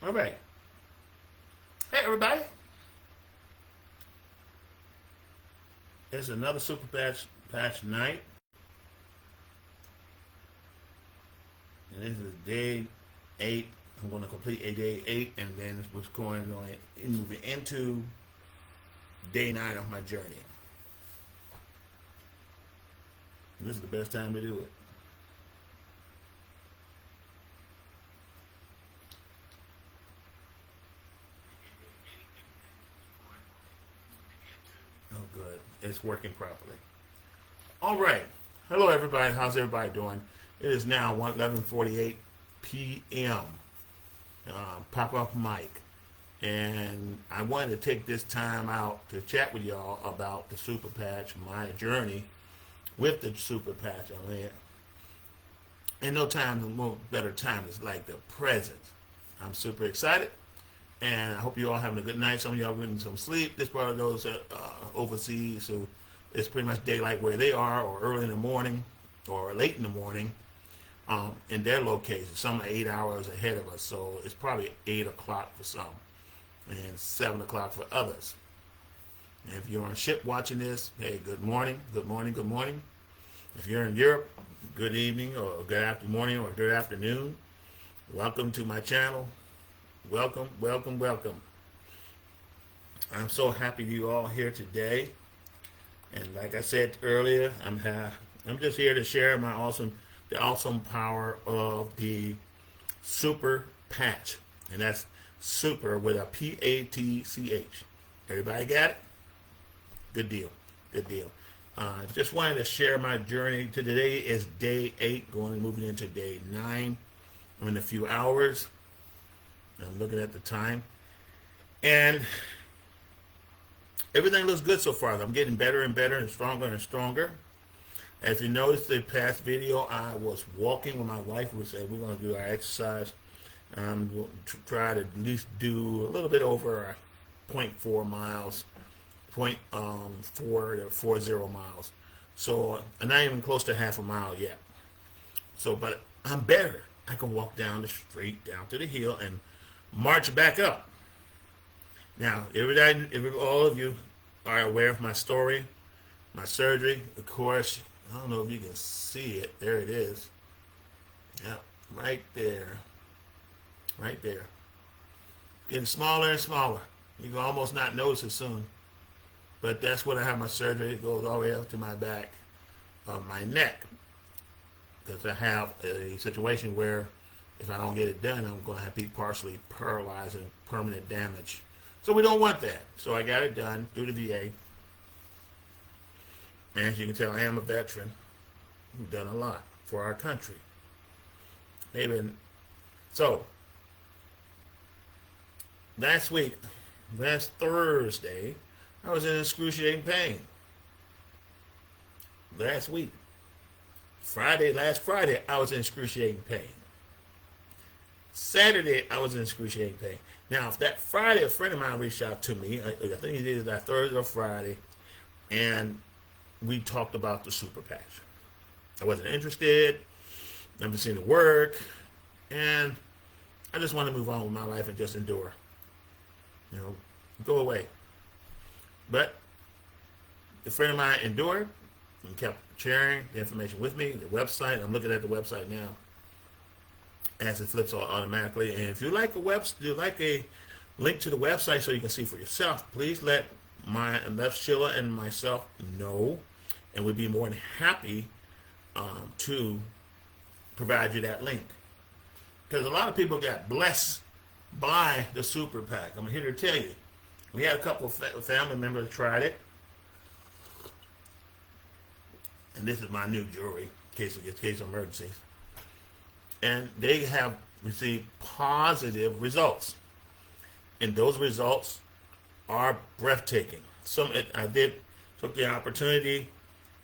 All right. Hey, everybody. It's another Super Patch night. And this is day 8. I'm going to complete a day 8, and then what's going on moving into day 9 of my journey. And this is the best time to do it. Oh, good. It's working properly. All right. Hello, everybody. How's everybody doing? It is now 11:48 p.m. Pop up mic, and I wanted to take this time out to chat with y'all about the Super Patch, my journey with the Super Patch. I mean, and no time, no better time is like the present. I'm super excited, and I hope you all having a good night. Some of y'all getting some sleep. This part of those overseas, so it's pretty much daylight where they are, or early in the morning, or late in the morning, in their location. Some are 8 hours ahead of us, so it's probably 8 o'clock for some, and 7 o'clock for others. And if you're on a ship watching this, hey, good morning, good morning, good morning. If you're in Europe, good evening, or good afternoon, or good afternoon. Welcome to my channel. Welcome, welcome, welcome. I'm so happy you all here today. And like I said earlier, I'm just here to share the awesome power of the Super Patch, and that's super with a P-A-T-C-H. Everybody got it? Good deal, good deal. Just wanted to share my journey. Today is day 8, moving into day 9. I'm in a few hours. I'm looking at the time, and everything looks good so far. I'm getting better and better and stronger. If you noticed the past video, I was walking with my wife. We said we're going to do our exercise. We'll try to at least do a little bit over 0.4 miles, 0.4 to 40 miles. So I'm not even close to half a mile yet. So, but I'm better. I can walk down the street, down to the hill, and march back up. Now, all of you are aware of my story, my surgery. Of course, I don't know if you can see it. There it is. Yeah, right there. Right there. Getting smaller and smaller. You can almost not notice it soon. But that's when I have my surgery. It goes all the way up to my back of my neck. Because I have a situation where if I don't get it done, I'm going to have to be partially paralyzed and permanent damage. So we don't want that. So I got it done through the VA. And as you can tell, I am a veteran who's done a lot for our country. So, last Thursday, I was in excruciating pain. Last Friday, I was in excruciating pain. Saturday, I was in excruciating pain. Now, if that Friday, a friend of mine reached out to me, I think he did that Thursday or Friday, and we talked about the Super Patch. I wasn't interested, never seen it work, and I just want to move on with my life and just endure. Go away. But a friend of mine endured and kept sharing the information with me, the website. I'm looking at the website now as it flips automatically. And if you like a link to the website so you can see for yourself, please let Sheila and myself know, and we'd be more than happy to provide you that link. Because a lot of people got blessed by the Super Pack. I'm here to tell you. We had a couple of family members tried it. And this is my new jewelry in case of emergencies. And they have received positive results. And those results are breathtaking. I took the opportunity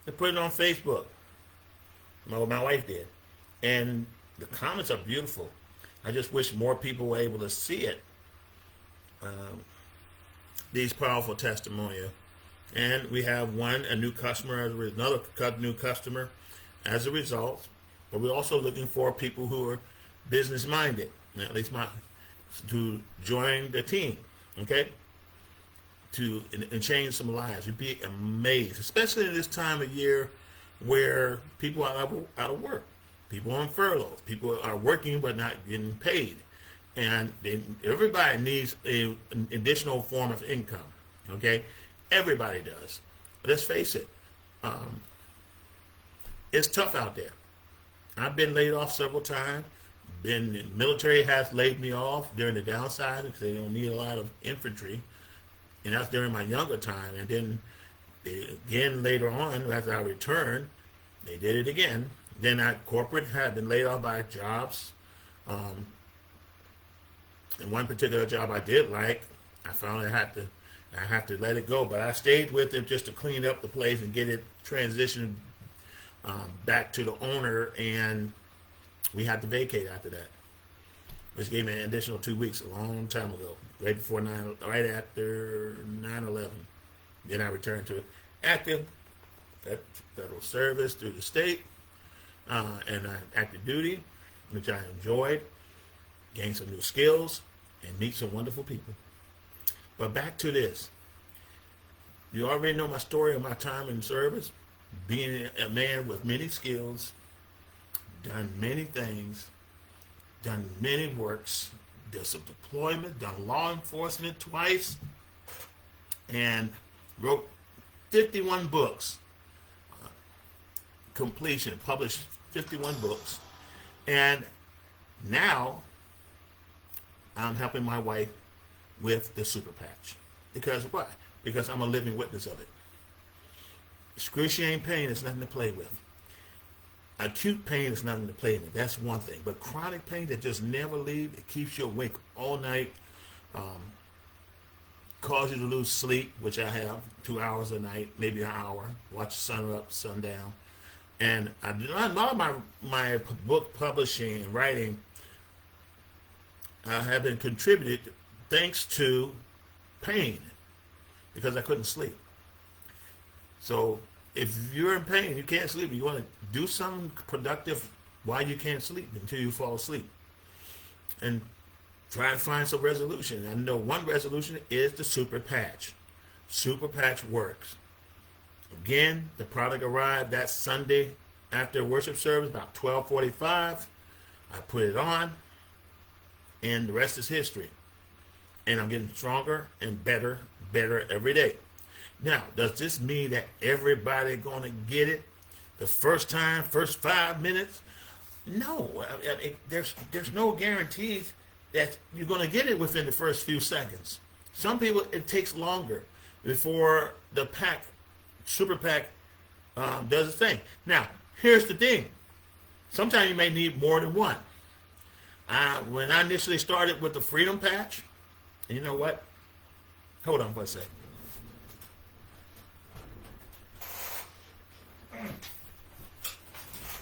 to put it on Facebook. My wife did. And the comments are beautiful. I just wish more people were able to see it. These powerful testimonials. And we have a new customer, another new customer as a result. But we're also looking for people who are business minded. At least to join the team, okay? And change some lives. You'd be amazed, especially in this time of year where people are out of work. People on furlough. People are working but not getting paid. And everybody needs an additional form of income, okay? Everybody does. Let's face it. It's tough out there. I've been laid off several times. The military has laid me off during the downside because they don't need a lot of infantry. And that's during my younger time. And then again later on, after I returned, they did it again. Then corporate had been laid off by jobs. And one particular job I did like, I found I have to let it go. But I stayed with it just to clean up the place and get it transitioned back to the owner, and we had to vacate after that, which gave me an additional 2 weeks a long time ago, right after 9/11. Then I returned to active federal service through the state, and active duty, which I enjoyed, gained some new skills, and meet some wonderful people. But back to this. You already know my story of my time in service, being a man with many skills, done many things, done many works, did some deployment, done law enforcement twice, and wrote 51 books. Completion, published 51 books. And now I'm helping my wife with the super patch. Because why? Because I'm a living witness of it. Excruciating pain is nothing to play with. Acute pain is nothing to play with. That's one thing. But chronic pain that just never leaves, it keeps you awake all night, causes you to lose sleep, which I have, 2 hours a night, maybe an hour, watch the sun up, sun down. And a lot of my book publishing and writing have been contributed thanks to pain, because I couldn't sleep. So if you're in pain, you can't sleep, you want to do something productive while you can't sleep until you fall asleep. And try to find some resolution. I know one resolution is the super patch. Super patch works. Again, the product arrived that Sunday after worship service, about 12:45. I put it on, and the rest is history. And I'm getting stronger and better every day. Now, does this mean that everybody going to get it the first time, first 5 minutes? No. I mean, there's no guarantees that you're going to get it within the first few seconds. Some people, it takes longer before the super pack does its thing. Now, here's the thing. Sometimes you may need more than one. When I initially started with the Freedom Patch, and you know what? Hold on for a second.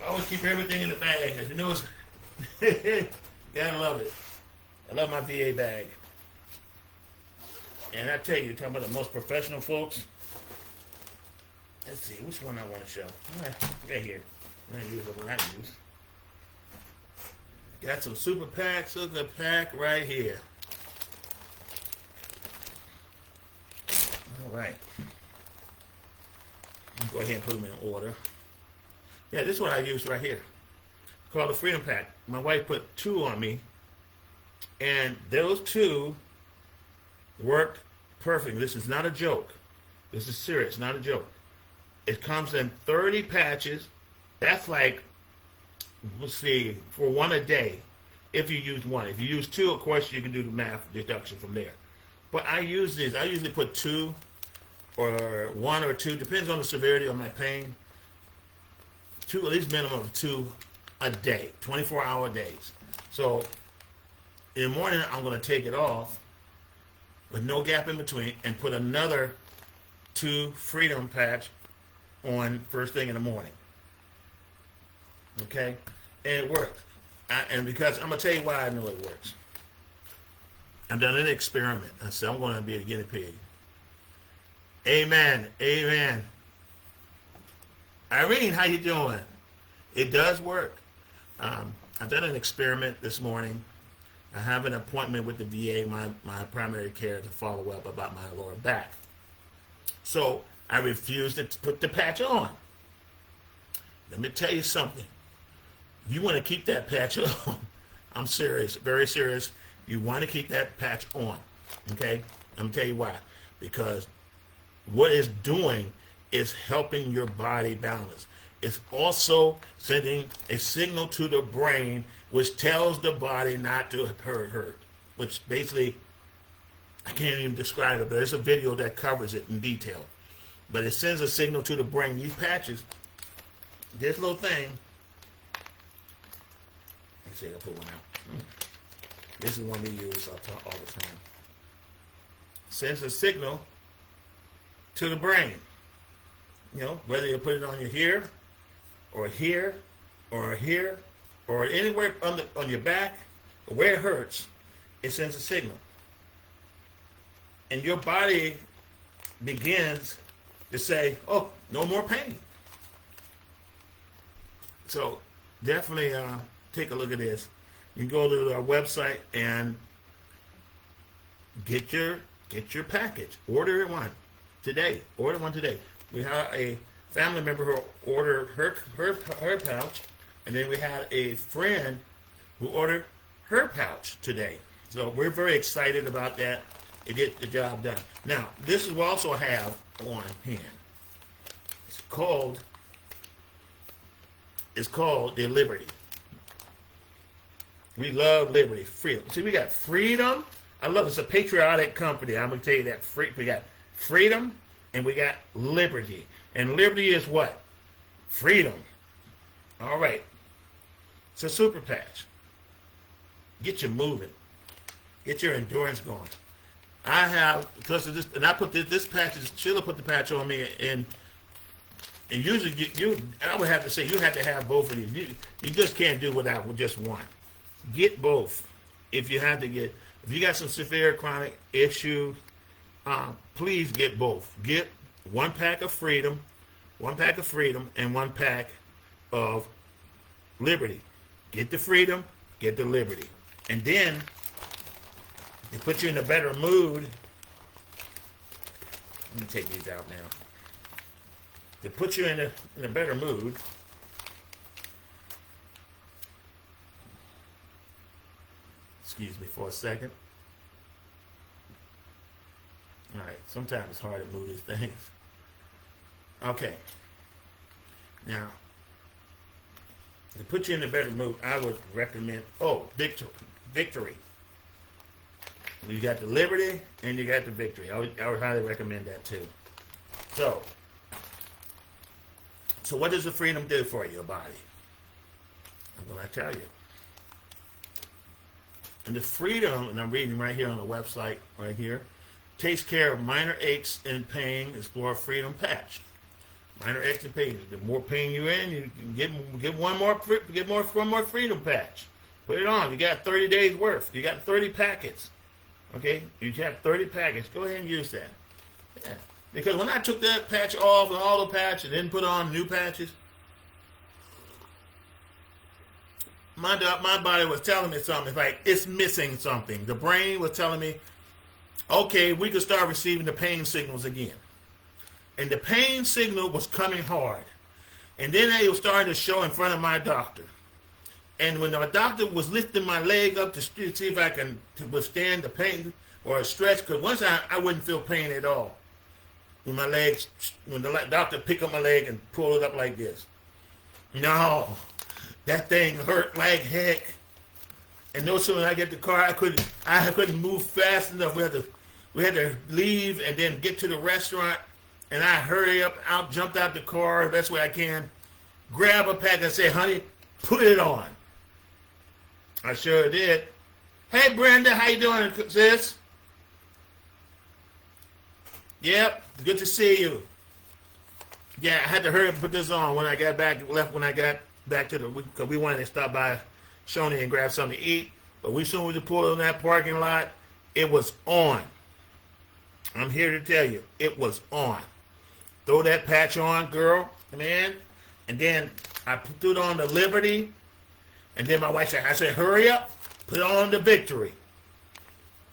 I always keep everything in the bag, as you know. Gotta love it. I love my VA bag. And I tell you, talking about the most professional folks. Let's see, which one I want to show. Right here. I'm going to use the one I use. Got some super pack right here. All right. Go ahead and put them in order. Yeah, this is what I use right here. It's called the Freedom Pack. My wife put 2 on me, and those 2 worked perfectly. This is not a joke. This is serious, not a joke. It comes in 30 patches. That's like, let's see, for 1 a day, if you use 1. If you use 2, of course, you can do the math deduction from there. But I use these. I usually put 2 or 1 or 2, depends on the severity of my pain. 2, at least minimum of 2 a day, 24-hour days. So in the morning, I'm going to take it off with no gap in between and put another 2 Freedom Patch on first thing in the morning. Okay? And it works. And because I'm going to tell you why I know it works. I've done an experiment. I said I'm going to be a guinea pig. Amen. Amen. Irene, how you doing? It does work. I've done an experiment this morning I have an appointment with the VA, my primary care, to follow up about my lower back. So I refused to put the patch on. Let me tell you something. You want to keep that patch on. I'm serious, very serious. You want to keep that patch on. Okay? Let me tell you why. Because what it's doing is helping your body balance. It's also sending a signal to the brain which tells the body not to hurt. Which basically, I can't even describe it, but there's a video that covers it in detail. But it sends a signal to the brain. These patches, this little thing, let's see, I'll put one out. This is one we use all the time. Sends a signal to the brain. You know, whether you put it on your here, or here, or here, or anywhere on your back, or where it hurts, it sends a signal. And your body begins to say, oh, no more pain. So definitely take a look at this. You can go to our website and get your package. Order one today. Order one today. We had a family member who ordered her pouch, and then we had a friend who ordered her pouch today. So we're very excited about that to get the job done. Now, this we also have on hand. It's called the Liberty. We love liberty, freedom. See, we got freedom. I love it. It's a patriotic company. I'm going to tell you that. We got freedom and we got liberty. And liberty is what? Freedom. All right. It's a super patch. Get you moving. Get your endurance going. I have, because of this, and I put this patch, Sheila put the patch on me, and usually I would have to say, you have to have both of these. You just can't do without just one. Get both. If you got some severe chronic issues, please get both. Get one pack of freedom, and one pack of liberty. Get the freedom, get the liberty. And then, it puts you in a better mood. Let me take these out now. To put you in a better mood, excuse me for a second. All right, sometimes it's hard to move these things. Okay. Now, to put you in a better mood, I would recommend, Victory. You got the liberty and you got the victory. I would highly recommend that too. So what does the freedom do for your body? I'm going to tell you. And the freedom, and I'm reading right here on the website, right here, takes care of minor aches and pain. Explore freedom patch. Minor aches and pain. The more pain you're in, you can get one more freedom patch. Put it on. You got 30 days worth. You got 30 packets. Okay, you have 30 packets. Go ahead and use that. Yeah. Because when I took that patch off and all the patch and then put on new patches, my body was telling me something. It's like it's missing something. The brain was telling me, okay, we could start receiving the pain signals again. And the pain signal was coming hard. And then it was starting to show in front of my doctor. And when the doctor was lifting my leg up to see if I can withstand the pain or a stretch, because once I wouldn't feel pain at all. When the doctor picked up my leg and pulled it up like this. No, that thing hurt like heck. And no sooner than I get the car, I couldn't move fast enough. We had to leave and then get to the restaurant. And I hurry up, jumped out the car the best way I can, grab a pack and say, honey, put it on. I sure did. Hey, Brenda, how you doing, sis? Yep, good to see you. Yeah, I had to hurry up and put this on when I got back to because we wanted to stop by Shoney and grab something to eat. But we soon as we pulled in that parking lot, it was on. I'm here to tell you, it was on. Throw that patch on, girl, man. And then I threw it on the Liberty. And then my wife said, hurry up. Put on the victory.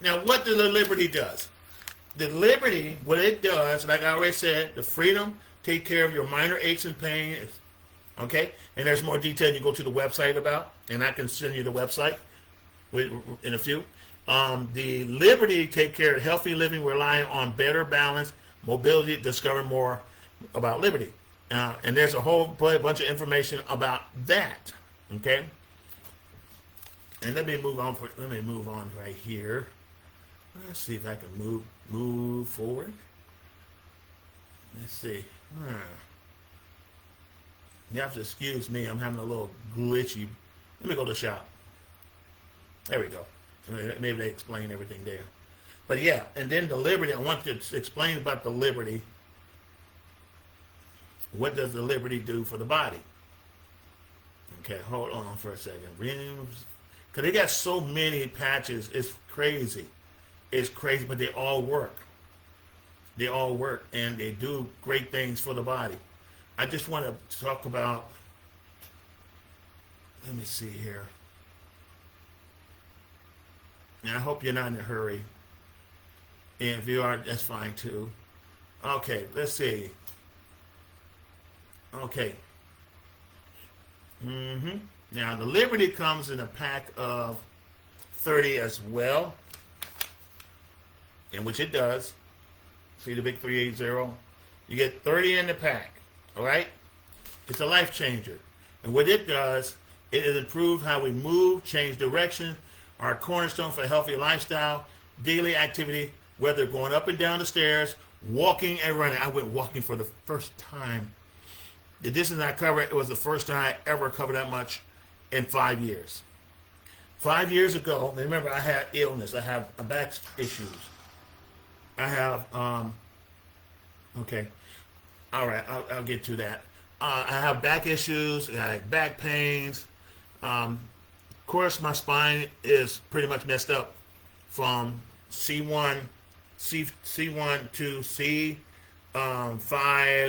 Now, what the Liberty does? The Liberty, what it does, like I already said, the freedom, take care of your minor aches and pains. Okay? And there's more detail you go to the website about, and I can send you the website in a few. The Liberty, take care of healthy living, relying on better balance, mobility, discover more about Liberty. And there's a whole bunch of information about that. Okay? And let me move on right here. Let's see if I can move forward. Let's see. You have to excuse me. I'm having a little glitchy. Let me go to the shop. There we go. Maybe they explain everything there. But yeah, and then the Liberty. I want to explain about the Liberty. What does the Liberty do for the body? Okay, hold on for a second. Because they got so many patches. It's crazy. It's crazy, but they all work. They all work, and they do great things for the body. I just want to talk about, let me see here. And I hope you're not in a hurry. And if you are, that's fine too. Okay, let's see. Okay. Now, the Liberty comes in a pack of 30 as well, in which it does. See the big 380? You get 30 in the pack, all right? It's a life changer. And what it does, it has improved how we move, change direction, our cornerstone for a healthy lifestyle, daily activity, whether going up and down the stairs, walking and running. I went walking for the first time. The distance I covered, it was the first time I ever covered that much in 5 years. 5 years ago, remember I had illness. I have back issues. I have, okay. All right, I'll get to that. I have back issues, I have back pains. Of course, my spine is pretty much messed up from C1 to C5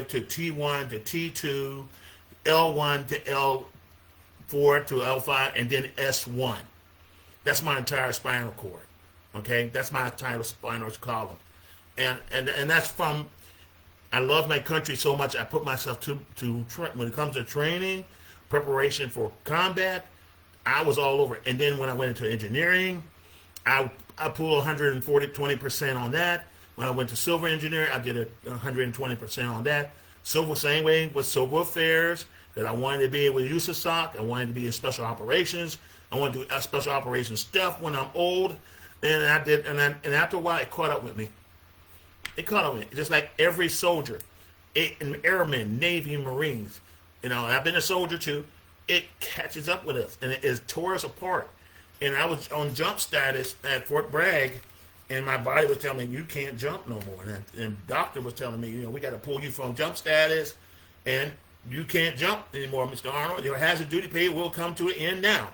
to T1 to T2, L1 to L4 to L5, and then S1. That's my entire spinal cord. Okay, that's my entire spinal column, and that's from. I love my country so much. I put myself to when it comes to training, preparation for combat. I was all over it. And then when I went into engineering, I pulled 20% on that. When I went to civil engineering, I did 120% on that. Civil, same way with civil affairs, that I wanted to be able to use the SOC. I wanted to be in special operations. I wanted to do special operations stuff when I'm old. And I did, and after a while, it caught up with me. It caught up with me. Just like every soldier, airmen, Navy, Marines. You know, I've been a soldier too. It catches up with us, and it tore us apart. And I was on jump status at Fort Bragg, and my body was telling me, you can't jump no more. And the doctor was telling me, you know, we got to pull you from jump status, and you can't jump anymore, Mr. Arnold. Your hazard duty pay will come to an end now.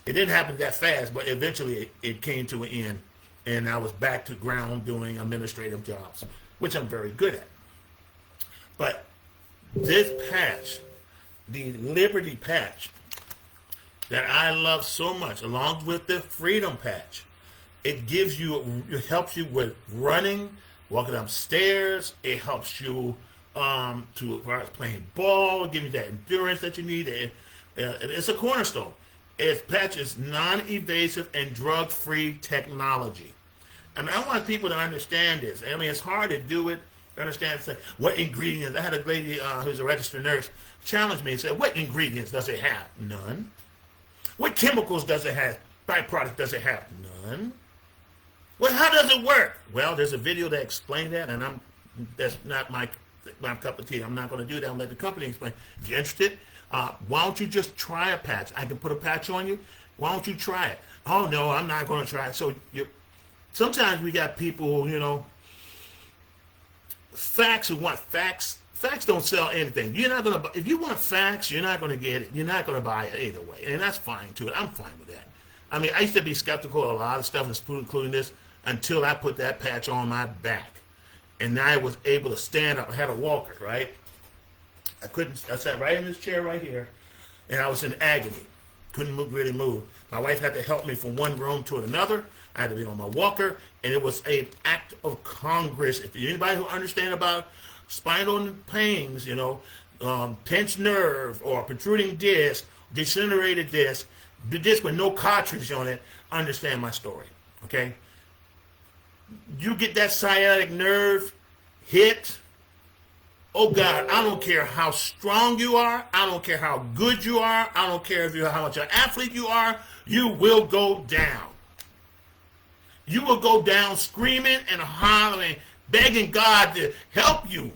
It didn't happen that fast, but eventually it came to an end, and I was back to ground doing administrative jobs, which I'm very good at. But this patch, the Liberty patch, that I love so much, along with the Freedom patch, it helps you with running, walking upstairs. It helps you playing ball, give you that endurance that you need. It's a cornerstone. Its patch is non-invasive and drug-free technology. And I want people to understand this. I mean, it's hard to do it, understand what ingredients. I had a lady who's a registered nurse challenge me and said, what ingredients does it have? None. What chemicals does it have? Byproduct does it have? None. Well, how does it work? Well, there's a video that explains that, and that's not my cup of tea. I'm not going to do that. I'll let the company explain. If you're interested, why don't you just try a patch? I can put a patch on you. Why don't you try it? Oh, no, I'm not going to try it. So sometimes we got people, you know, facts who want facts. Facts don't sell anything. You're not going to. If you want facts, you're not going to get it. You're not going to buy it either way, and that's fine too. I'm fine with that. I mean, I used to be skeptical of a lot of stuff, including this, until I put that patch on my back, and I was able to stand up. I had a walker, right? I sat right in this chair right here, and I was in agony. couldn't really move. My wife had to help me from one room to another. I had to be on my walker, and it was an act of Congress. If anybody who understands about spinal pains, pinched nerve or protruding disc, degenerated disc, the disc with no cartridge on it, understand my story, okay? You get that sciatic nerve hit, oh God, I don't care how strong you are, I don't care how good you are, I don't care how much an athlete you are, you will go down. You will go down screaming and hollering, begging God to help you.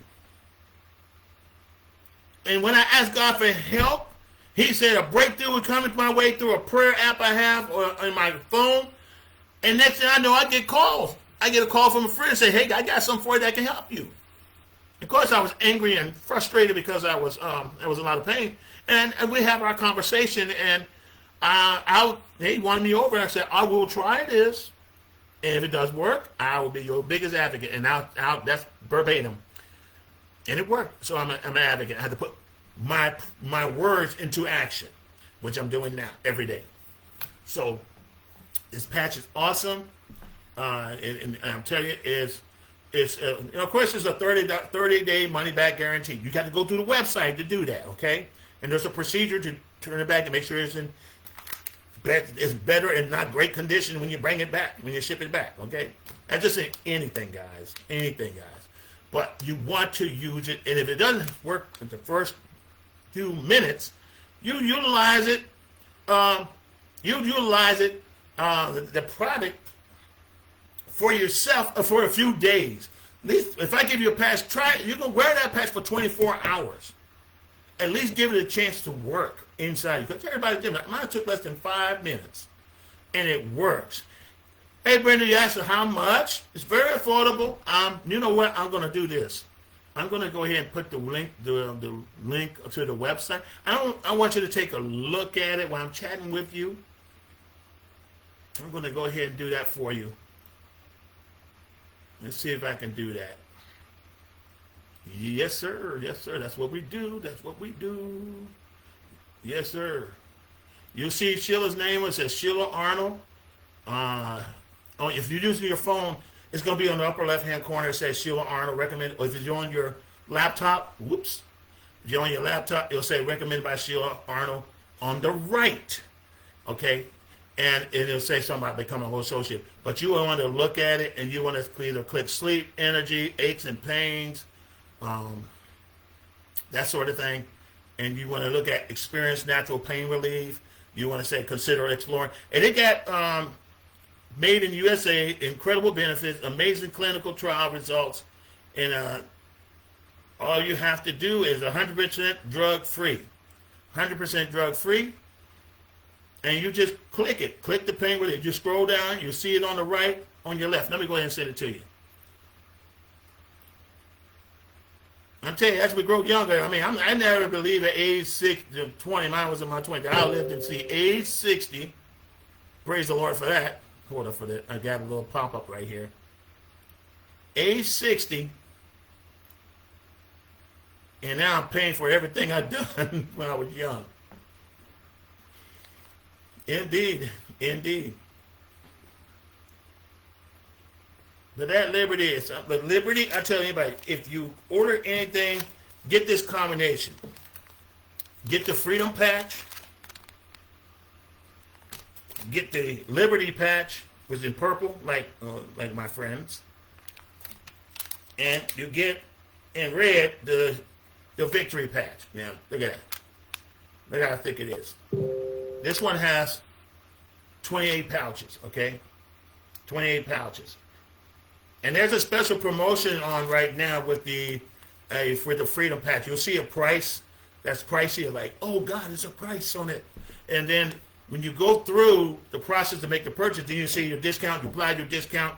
And when I asked God for help, he said a breakthrough was coming my way through a prayer app I have on my phone. And next thing I know, I get calls. I get a call from a friend and say, hey, I got something for you that can help you. Of course, I was angry and frustrated because I was a lot of pain. And we have our conversation, and they wanted me over. And I said, I will try this. And if it does work, I will be your biggest advocate. And that's verbatim. And it worked. So I'm an advocate. I had to put my words into action, which I'm doing now every day. So this patch is awesome. And I'm telling you, of course, it's a 30-day money-back guarantee. You got to go through the website to do that, okay? And there's a procedure to turn it back and make sure it's better and not great condition when you bring it back, when you ship it back, okay? That's just anything, guys. Anything, guys. But you want to use it, and if it doesn't work in the first few minutes, you utilize it. The product for yourself for a few days. At least if I give you a patch, try it. You can wear that patch for 24 hours. At least give it a chance to work inside you. Because everybody's different. Mine took less than 5 minutes, and it works. Hey, Brenda, you asked how much? It's very affordable. You know what? I'm going to do this. I'm going to go ahead and put the link to the website. I want you to take a look at it while I'm chatting with you. I'm going to go ahead and do that for you. Let's see if I can do that. Yes, sir. Yes, sir. That's what we do. That's what we do. Yes, sir. You'll see Sheila's name. It says Sheila Arnold. If you're using your phone, it's going to be on the upper left-hand corner. It says Sheila Arnold recommended. Or if you're on your laptop, if you're on your laptop, it'll say recommended by Sheila Arnold on the right. Okay? And it'll say something about becoming a associate. But you want to look at it, and you want to either click sleep, energy, aches and pains, that sort of thing. And you want to look at experience natural pain relief. You want to say consider exploring. And it got made in USA, incredible benefits, amazing clinical trial results. And all you have to do is 100% drug-free. 100% drug-free. And you just click it. Click the pain relief. You scroll down. You see it on the right, on your left. Let me go ahead and send it to you. I'm telling you, as we grow younger, I never believed at age 20, mine was in my 20s. I lived to see age 60. Praise the Lord for that. Hold up for that. I got a little pop-up right here. Age 60. And now I'm paying for everything I've done when I was young. Indeed. Indeed. But that liberty is, but liberty, I tell anybody, if you order anything, get this combination. Get the Freedom Patch. Get the Liberty Patch, which is in purple, like my friends. And you get in red the Victory Patch. Yeah, look at that. Look how thick it is. This one has 28 pouches, okay? 28 pouches. And there's a special promotion on right now with for the Freedom Patch. You'll see a price that's pricey. You're like, oh God, there's a price on it. And then when you go through the process to make the purchase, then you see your discount. You apply your discount,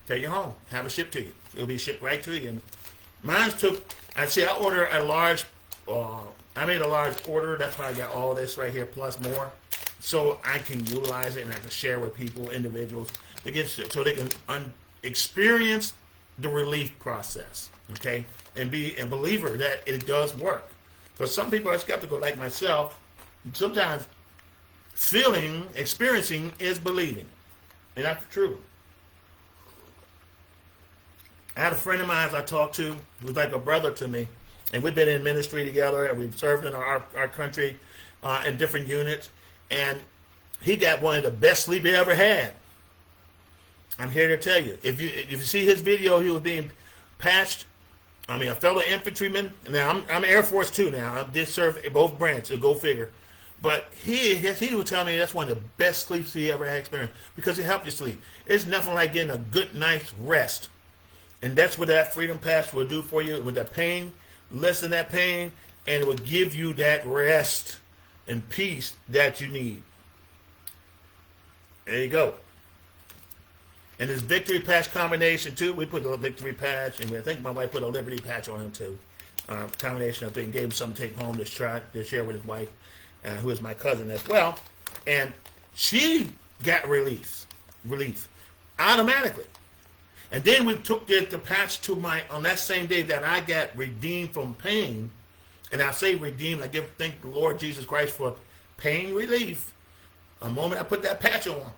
take you home, have it shipped to you. It'll be shipped right to you. And mine took. I ordered a large. I made a large order. That's why I got all this right here plus more, so I can utilize it and I can share with people, individuals, to get so they can experience the relief process, okay, and be a believer that it does work. Because some people are skeptical, like myself. Sometimes feeling, experiencing is believing. And that's true. I had a friend of mine I talked to who was like a brother to me. And we've been in ministry together, and we've served in our country in different units. And he got one of the best sleep he ever had. I'm here to tell you. If you see his video, he was being patched. I mean, a fellow infantryman. Now, I'm Air Force too now. I did serve both branches, go figure. But he would tell me that's one of the best sleeps he ever had experienced because it helped you sleep. It's nothing like getting a good night's rest. And that's what that freedom patch will do for you with that pain. Lessen that pain, and it will give you that rest and peace that you need. There you go. And this victory patch combination too, we put a victory patch, and I think my wife put a liberty patch on him too. Combination of things, gave him something to take home to share with his wife, who is my cousin as well. And she got relief automatically. And then we took the patch to on that same day that I got redeemed from pain. And I say redeemed, I thank the Lord Jesus Christ for pain relief. The moment I put that patch on,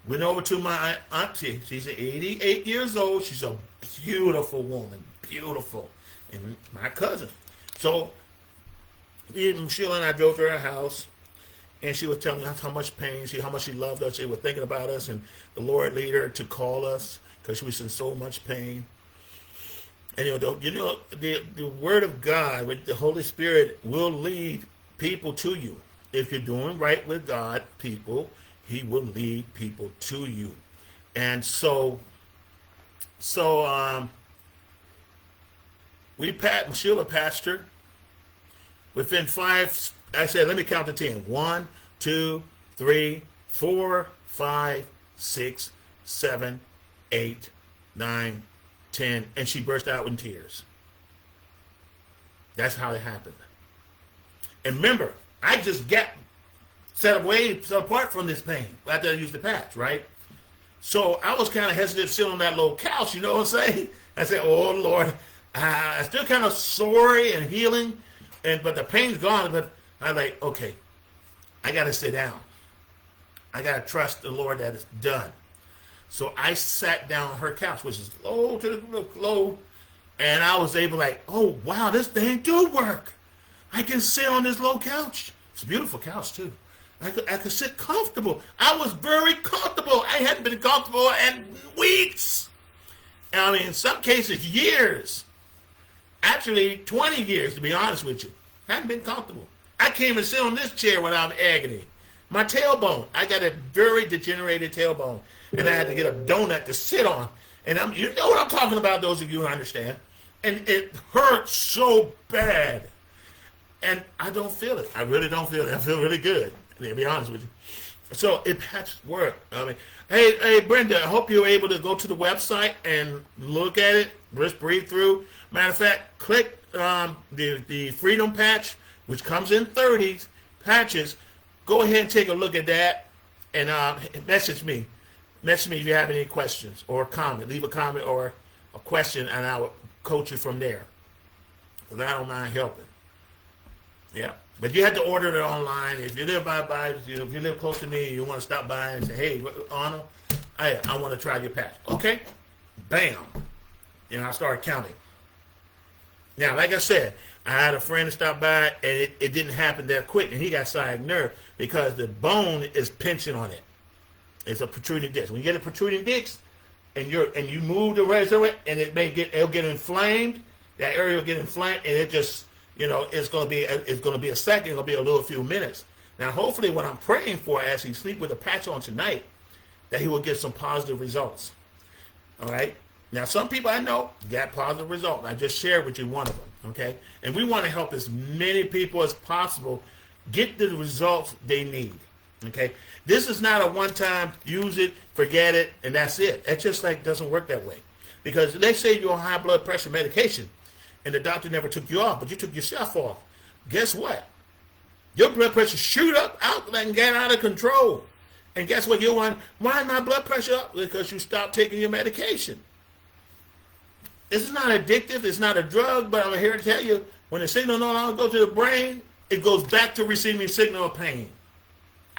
went over to my auntie. She's 88 years old. She's a beautiful woman, beautiful. And my cousin. So Sheila and I drove to her house. And she was telling us how much pain, how much she loved us. She was thinking about us, and the Lord led her to call us because she was in so much pain. And the Word of God, with the Holy Spirit, will lead people to you. If you're doing right with God, people, He will lead people to you. And so Sheila passed her. Within 5. I said, let me count to 10. 1, 2, 3, 4, 5, 6, 7, 8, 9, 10. And she burst out in tears. That's how it happened. And remember, I just got set apart from this pain after I used the patch, right? So I was kind of hesitant to sit on that little couch, you know what I'm saying? I said, oh, Lord, I'm still kind of sorry and healing, but the pain's gone, but I'm like, okay, I got to sit down. I got to trust the Lord that it's done. So I sat down on her couch, which is low, and I was able oh, wow, this thing do work. I can sit on this low couch. It's a beautiful couch, too. I could sit comfortable. I was very comfortable. I hadn't been comfortable in weeks. I mean, in some cases, years. Actually, 20 years, to be honest with you. I hadn't been comfortable. I came and sit on this chair without agony. My tailbone, I got a very degenerated tailbone, and I had to get a donut to sit on. And you know what I'm talking about, those of you who understand. And it hurt so bad. And I don't feel it. I really don't feel it. I feel really good, to be honest with you. So it patched work. I mean, hey, Brenda, I hope you're able to go to the website and look at it, just breathe through. Matter of fact, click the Freedom Patch, which comes in 30 patches. Go ahead and take a look at that and message me. Message me if you have any questions or comment. Leave a comment or a question, and I will coach you from there. Because I don't mind helping. Yeah. But you have to order it online. If you live if you live close to me, you want to stop by and say, hey, Arnold, I want to try your patch. Okay. Bam. I started counting. Now, like I said, I had a friend stop by, and it didn't happen that quick, and he got sciatic nerve because the bone is pinching on it. It's a protruding disc. When you get a protruding disc, and you move the rest of it, and it'll get inflamed. That area will get inflamed, and it just it's going to be a second. It'll be a few minutes. Now, hopefully, what I'm praying for as he sleep with a patch on tonight, that he will get some positive results. All right. Now, some people I know got positive results. I just shared with you one of them, okay? And we want to help as many people as possible get the results they need, okay? This is not a one-time, use it, forget it, and that's it. It just doesn't work that way. Because let's say you're on high blood pressure medication, and the doctor never took you off, but you took yourself off. Guess what? Your blood pressure shoot up out and get out of control. And guess what? You're wondering, why is my blood pressure up? Because you stopped taking your medication. This is not addictive. It's not a drug, but I'm here to tell you, when the signal no longer goes to the brain, it goes back to receiving signal of pain.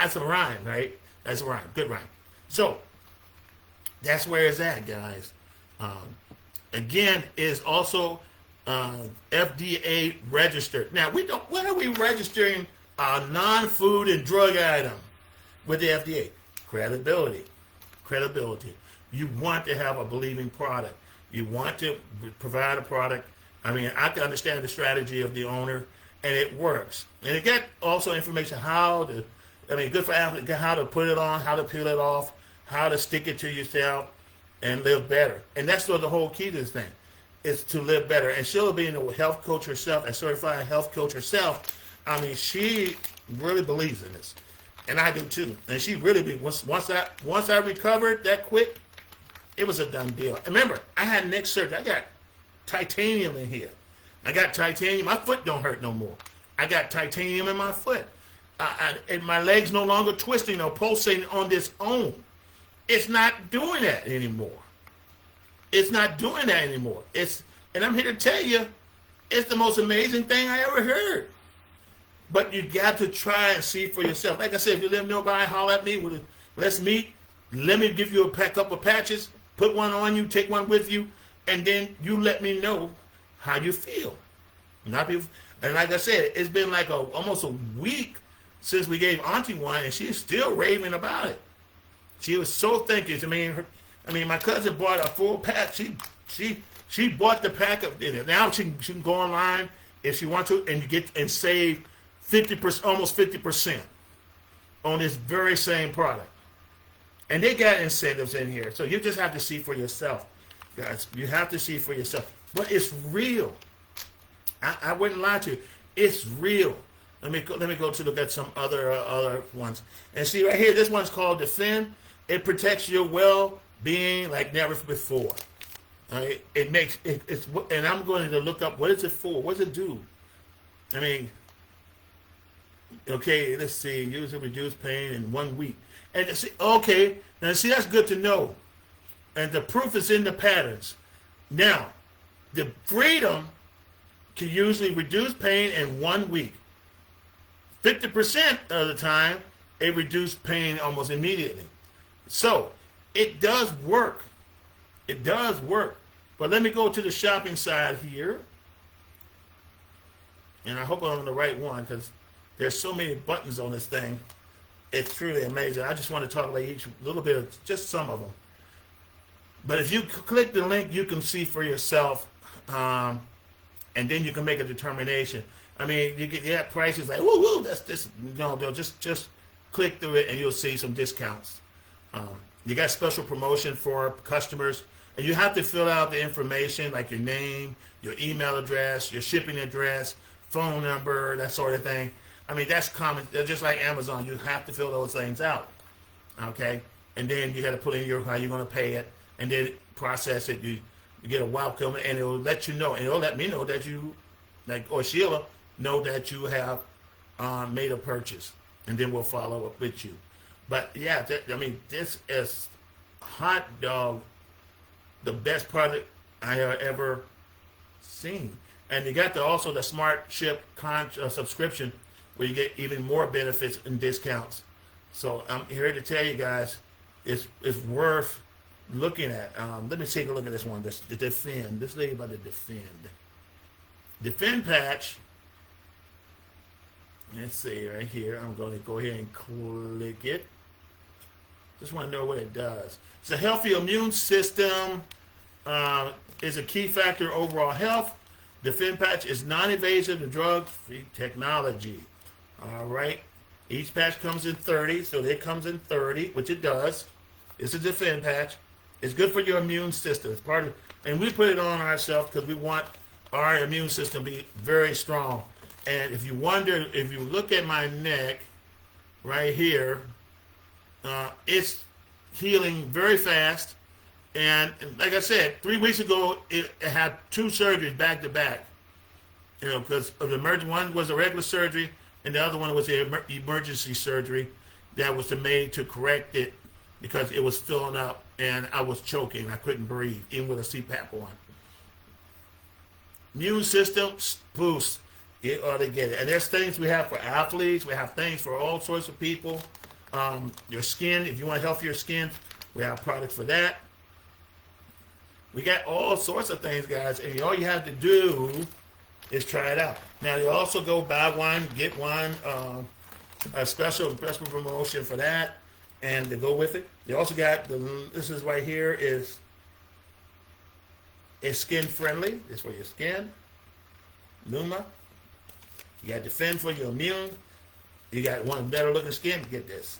That's a rhyme, right? That's a rhyme. Good rhyme. So that's where it's at, guys. Um, Again, is also FDA registered. Now, we don't. When are we registering a non-food and drug item with the FDA? Credibility, credibility. You want to have a believing product. You want to provide a product. I mean, I can understand the strategy of the owner, and it works. And it get also information how to. I mean, good for athletes. How to put it on, how to peel it off, how to stick it to yourself, and live better. And that's sort of the whole key to this thing, is to live better. And she'll be a health coach herself, a certified health coach herself. I mean, she really believes in this, and I do too. And she really once I recovered that quick, it was a done deal. Remember, I had neck surgery. I got titanium in here. I got titanium. My foot don't hurt no more. I got titanium in my foot, and my legs no longer twisting or pulsating on this own. It's not doing that anymore. It's not doing that anymore. And I'm here to tell you, it's the most amazing thing I ever heard. But you got to try and see for yourself. Like I said, if you live nearby, holler at me. Let's meet. Let me give you a couple of patches. Put one on you. Take one with you. And then you let me know how you feel. And like I said, it's been like almost a week since we gave Auntie one, and she's still raving about it. She was so thankful. I mean, my cousin bought a full pack. She bought the pack of it. Now she can go online if she wants to and save 50%, almost 50% on this very same product. And they got incentives in here, so you just have to see for yourself, guys. You have to see for yourself. But it's real. I wouldn't lie to you. It's real. Let me go to look at some other ones and see right here. This one's called Defend. It protects your well-being like never before. Right? It's and I'm going to look up what is it for? What does it do? I mean, okay, let's see. Use and reduce pain in 1 week. And see, okay, now see, that's good to know. And the proof is in the patterns. Now, the freedom to usually reduce pain in 1 week. 50% of the time, it reduced pain almost immediately. So, it does work. It does work. But let me go to the shopping side here. And I hope I'm on the right one, because there's so many buttons on this thing. It's truly amazing. I just want to talk about each little bit of just some of them. But if you click the link, you can see for yourself, and then you can make a determination. I mean, you get prices like, woo, that's this. No, they'll just click through it and you'll see some discounts. You got special promotion for customers, and you have to fill out the information like your name, your email address, your shipping address, phone number, that sort of thing. I mean, that's common. They're just like Amazon. You have to fill those things out, okay? And then you got to put in how you're going to pay it, and then process it. You get a welcome, and it'll let you know, and it'll let me know that you, or Sheila, know that you have made a purchase, and then we'll follow up with you. But yeah, this is hot dog, the best product I have ever seen. And you got also the Smart Ship subscription, where you get even more benefits and discounts. So I'm here to tell you guys, it's worth looking at. Let me take a look at this one. The Defend. This lady about the Defend. Defend patch. Let's see right here. I'm going to go ahead and click it. Just want to know what it does. It's a healthy immune system. Is a key factor overall health. Defend patch is non-invasive and drug-free technology. All right. Each patch comes in 30, so it comes in 30, which it does. It's a Defend patch. It's good for your immune system. It's part of, and we put it on ourselves because we want our immune system to be very strong. And if you wonder, if you look at my neck right here, it's healing very fast. And like I said, 3 weeks ago, it had 2 surgeries back to back. Because of the one was a regular surgery, and the other one was the emergency surgery that was made to correct it because it was filling up and I was choking. I couldn't breathe, even with a CPAP on. Immune system boost. You ought to get it. And there's things we have for athletes. We have things for all sorts of people. Your skin, if you want healthier skin, we have products for that. We got all sorts of things, guys, and all you have to do is try it out. Now, you also go buy one, get one, a special promotion for that, and to go with it. You also got this is right here is skin friendly. It's for your skin. Luma. You got Defend for your immune. You got one better looking skin. Get this.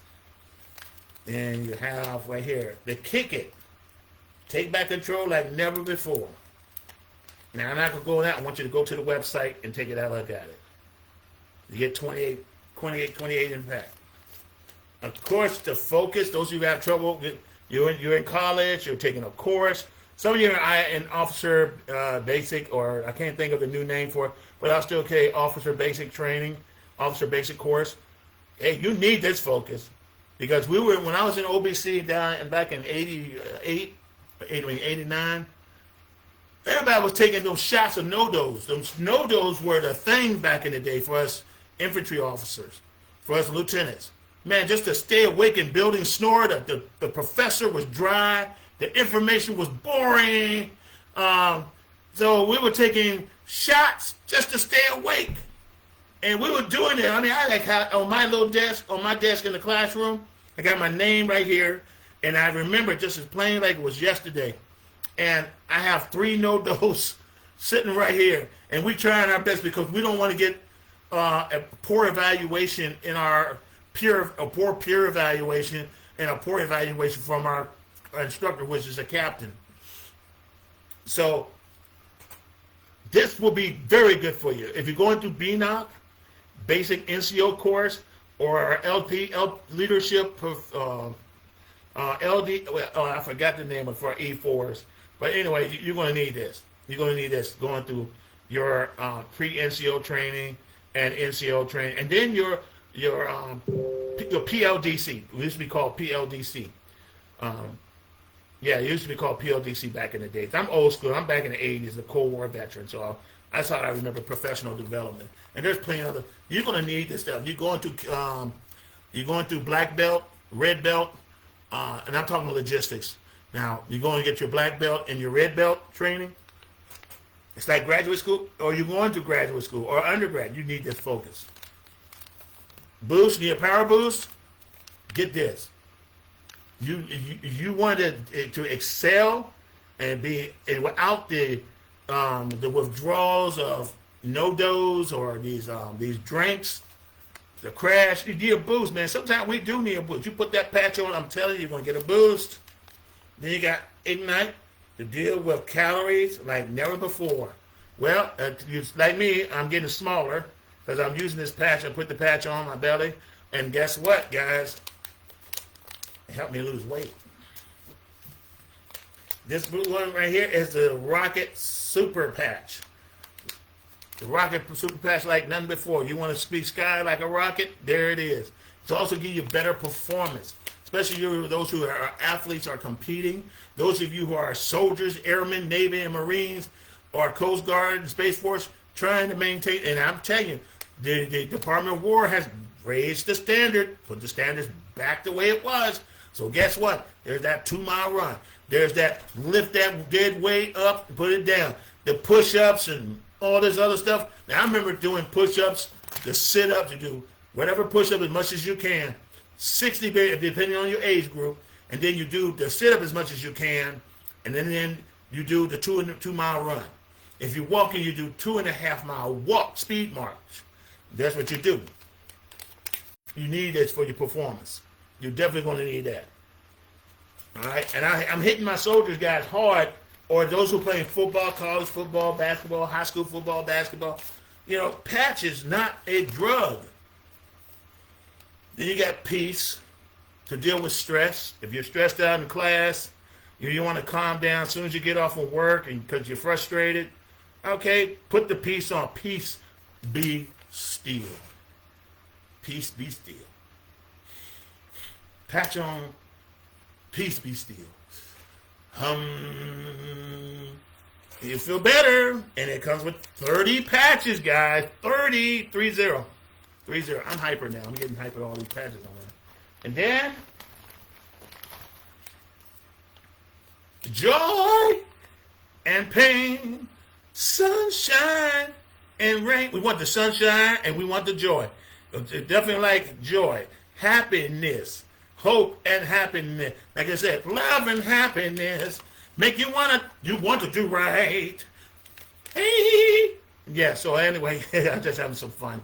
And you have right here the Kick It. Take back control like never before. Now, I'm not going to go on that. I want you to go to the website and take it out, look at it. You get 28 impact. Of course, the focus, those of you who have trouble, you're in college, you're taking a course. Some of you are in officer basic, or I can't think of the new name for it, but I'll still okay, officer basic training, officer basic course. Hey, you need this focus. Because when I was in OBC back in 89, everybody was taking those shots of no-dos. Those no-dos were the thing back in the day for us infantry officers, for us lieutenants. Man, just to stay awake in building snore, the professor was dry, the information was boring. So we were taking shots just to stay awake. And we were doing it. I mean, I on my little desk, on my desk in the classroom, I got my name right here. And I remember just as plain like it was yesterday. And I have 3 no-dos sitting right here. And we're trying our best because we don't want to get a poor evaluation in a poor peer evaluation and a poor evaluation from our instructor, which is a captain. So this will be very good for you. If you're going through BNOC, basic NCO course, or LP, leadership, LD, I forgot the name of for E4s. But anyway, you're going to need this. You're going to need this going through your pre-NCO training and NCO training. And then your PLDC. It used to be called PLDC. Yeah, it used to be called PLDC back in the days. I'm old school. I'm back in the 80s, a Cold War veteran. So that's how I remember professional development. And there's plenty of other. You're going to need this stuff. You're going through black belt, red belt, and I'm talking logistics. Now, you're going to get your black belt and your red belt training. It's like graduate school, or you're going to graduate school or undergrad. You need this focus. Boost, need a power boost? Get this. You want to excel and without the withdrawals of no-dos or these drinks, the crash. You need a boost, man. Sometimes we do need a boost. You put that patch on, I'm telling you, you're going to get a boost. Then you got Ignite to deal with calories like never before. Well, like me, I'm getting smaller because I'm using this patch. I put the patch on my belly, and guess what, guys? It helped me lose weight. This blue one right here is the Rocket Super Patch. The Rocket Super Patch like nothing before. You want to speak sky like a rocket? There it is. It's also give you better performance, especially those who are athletes or competing. Those of you who are soldiers, airmen, Navy, and Marines, or Coast Guard and Space Force trying to maintain. And I'm telling you, the Department of War has raised the standard, put the standards back the way it was. So guess what? There's that 2-mile run. There's that lift that dead weight up and put it down. The push-ups and all this other stuff. Now, I remember doing push-ups, the sit-ups, you do whatever push-up as much as you can, 60 depending on your age group, and then you do the sit-up as much as you can, and then you do the 2-mile run. If you're walking, you do 2.5-mile walk, speed march. That's what you do. You need this for your performance. You're definitely going to need that. All right? And I'm hitting my soldiers guys hard, or those who play football, college football, basketball, high school football, basketball. You know, patch is not a drug. Then you got peace to deal with stress. If you're stressed out in class, you want to calm down as soon as you get off of work and because you're frustrated. Okay, put the peace on. Peace be still. Peace be still. Patch on. Peace be still. You feel better, and it comes with 30 patches, guys. 30. I'm hyper now. I'm getting hyper all these patches on there. And then joy and pain, sunshine and rain. We want the sunshine and we want the joy. Definitely like joy, happiness, hope and happiness. Like I said, love and happiness make you want to do right. Hey. Yeah, so anyway, I'm just having some fun.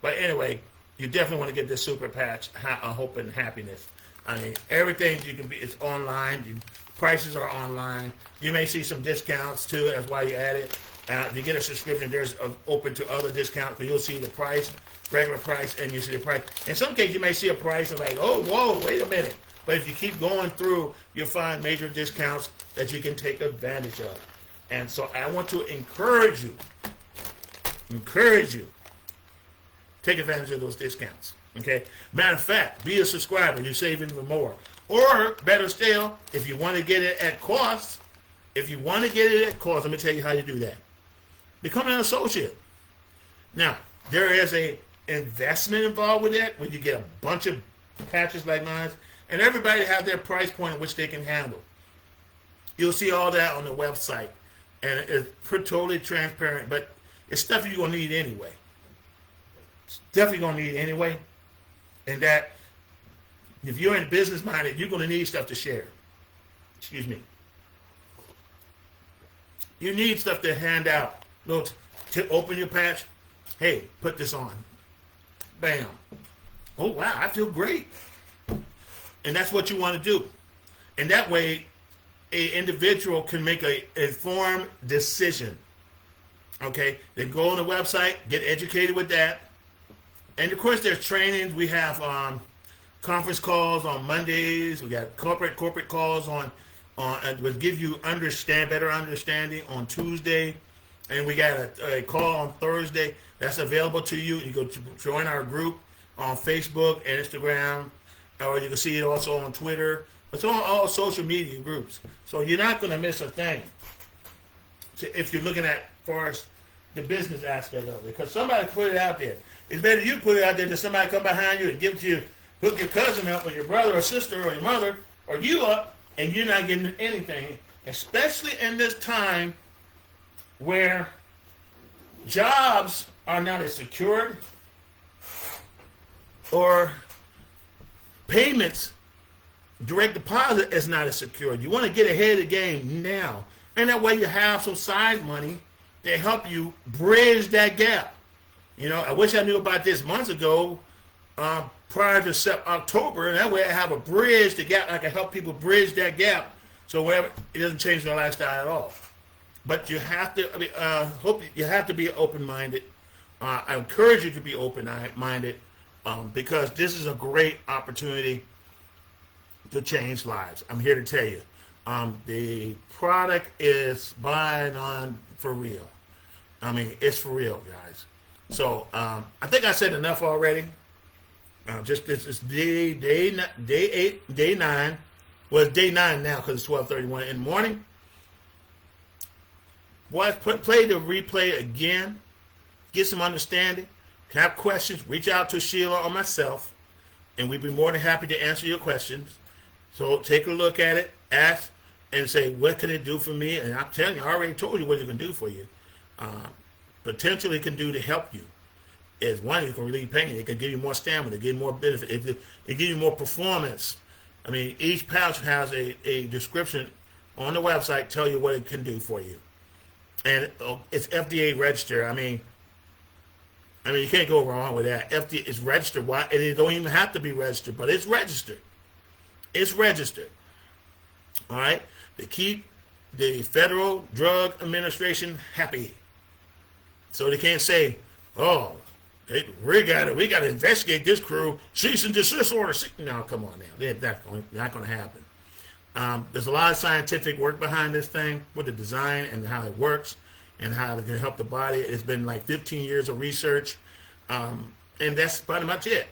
But anyway, you definitely want to get this super patch, hope and happiness. I mean, everything you can be, it's online. Prices are online. You may see some discounts too. That's why you add it. If you get a subscription, there's open to other discounts, but you'll see the price, regular price, and you see the price. In some cases, you may see a price of like, oh, whoa, wait a minute. But if you keep going through, you'll find major discounts that you can take advantage of. And so I want to encourage you, take advantage of those discounts. Okay? Matter of fact, be a subscriber. You save even more. Or, better still, if you want to get it at cost, let me tell you how you do that. Become an associate. Now, there is a investment involved with that, when you get a bunch of patches like mine, and everybody has their price point at which they can handle. You'll see all that on the website, and it's totally transparent, but it's stuff you're going to need anyway. It's definitely going to need anyway, and that if you're in business minded, you're going to need stuff to share. Excuse me. You need stuff to hand out. Look, to open your patch. Hey, put this on. Bam. Oh, wow, I feel great. And that's what you want to do. And that way, an individual can make an informed decision. Okay? They go on the website, get educated with that. And, of course, there's trainings. We have conference calls on Mondays. We got corporate calls on will give you better understanding on Tuesday, and we got a call on Thursday that's available to you. You go to join our group on Facebook and Instagram, or you can see it also on Twitter. It's on all social media groups, so you're not going to miss a thing. If you're looking at far as the business aspect of it, because somebody put it out there. It's better you put it out there than somebody come behind you and give it to you, hook your cousin up, or your brother or sister or your mother or you up, and you're not getting anything, especially in this time where jobs are not as secured or payments, direct deposit is not as secured. You want to get ahead of the game now. And that way you have some side money to help you bridge that gap. You know, I wish I knew about this months ago, prior to October, and that way I have a bridge to gap. I can help people bridge that gap, so wherever it doesn't change their lifestyle at all. But you have to. You have to be open-minded. I encourage you to be open-minded because this is a great opportunity to change lives. I'm here to tell you, the product is buying on for real. I mean, it's for real, guys. So I think I said enough already. Just this is day 9. Well, it's day 9 now because it's 12:31 in the morning. Boys, play the replay again. Get some understanding. If you have questions, reach out to Sheila or myself, and we'd be more than happy to answer your questions. So take a look at it, ask, and say, what can it do for me? And I'm telling you, I already told you what it can do for you. Potentially it can do to help you. Is one, it can relieve pain. It can give you more stamina. It give you more benefit. It give you more performance. I mean, each pouch has a description on the website tell you what it can do for you. And it's FDA registered. I mean, you can't go wrong with that. FDA is registered. Why? And it don't even have to be registered, but it's registered. It's registered. All right? To keep the Federal Drug Administration happy. So they can't say, oh, we got to investigate this crew. Cease and desist order. No, come on now. That's not going to happen. There's a lot of scientific work behind this thing with the design and how it works and how it can help the body. It's been like 15 years of research, and that's pretty much it.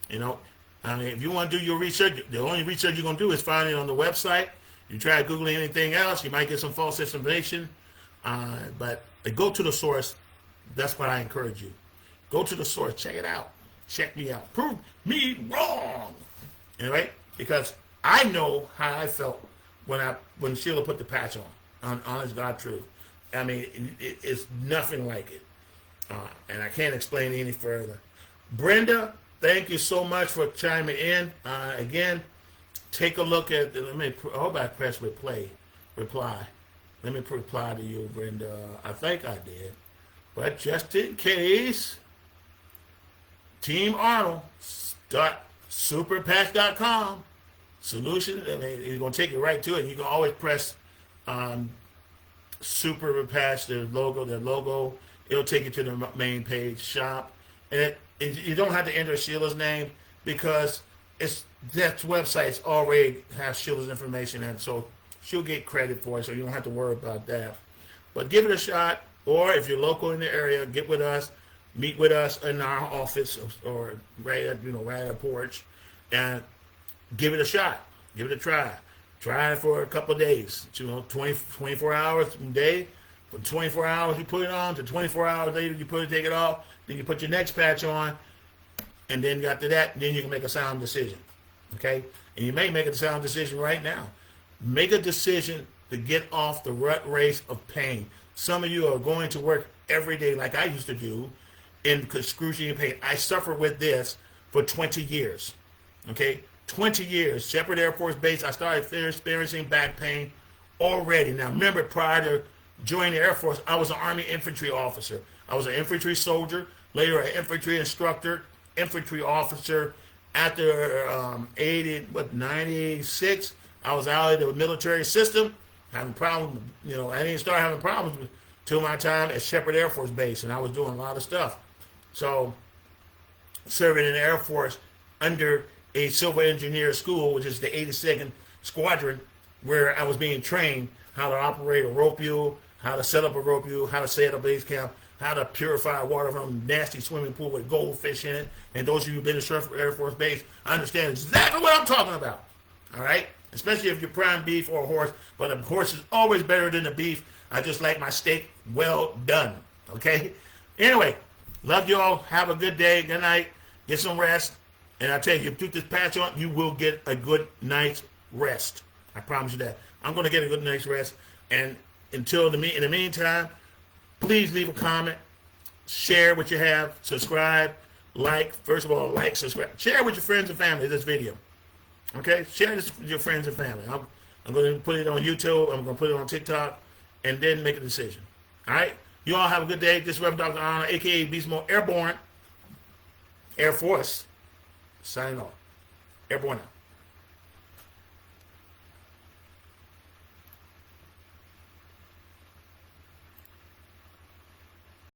You know, I mean, if you want to do your research, the only research you're going to do is find it on the website. You try Googling anything else, you might get some false information, but go to the source. That's what I encourage you. Go to the source. Check it out. Check me out. Prove me wrong. Anyway, because I know how I felt when Sheila put the patch on honest God truth. I mean, it's nothing like it. And I can't explain it any further. Brenda, thank you so much for chiming in. Again, take a look at, I hope I press reply. Let me reply to you, Brenda. I think I did. But just in case, Team Arnold, superpatch.com, solution, I mean, it's going to take you right to it. You can always press Super Patch, their logo. It'll take you to the main page, shop. And you don't have to enter Sheila's name because that website's already has Sheila's information, and so she'll get credit for it, so you don't have to worry about that. But give it a shot, or if you're local in the area, get with us, meet with us in our office or right at a porch, and give it a shot. Give it a try. Try it for a couple of days. 24 hours a day. For 24 hours you put it on, to 24 hours later you take it off, then you put your next patch on, and then after that, then you can make a sound decision. Okay? And you may make a sound decision right now. Make a decision to get off the rut race of pain. Some of you are going to work every day like I used to do in excruciating pain. I suffered with this for 20 years. Okay? 20 years. Shepherd Air Force Base, I started experiencing back pain already. Now remember, prior to joining the Air Force, I was an Army infantry officer. I was an infantry soldier, later an infantry instructor, infantry officer. After 96, I was out of the military system, having problems. I didn't start having problems till my time at Shepherd Air Force Base, and I was doing a lot of stuff. So, serving in the Air Force under a civil engineer school, which is the 82nd Squadron, where I was being trained how to operate a rope mule, how to set up a rope mule, how to set up a base camp, how to purify water from a nasty swimming pool with goldfish in it. And those of you who've been to Shepherd Air Force Base understand exactly what I'm talking about. All right? Especially if you're prime beef or a horse. But a horse is always better than the beef. I just like my steak well done. Okay? Anyway, love you all. Have a good day. Good night. Get some rest. And I tell you, if you put this patch on, you will get a good night's rest. I promise you that. I'm going to get a good night's rest. And in the meantime, please leave a comment, share what you have, subscribe, like. First of all, like, subscribe. Share with your friends and family this video. Okay? Share this with your friends and family. I'm going to put it on YouTube. I'm going to put it on TikTok, and then make a decision. All right? You all have a good day. This is Reverend Dr. Arnold, a.k.a. Beast Mode Airborne, Air Force, signing off. Airborne out.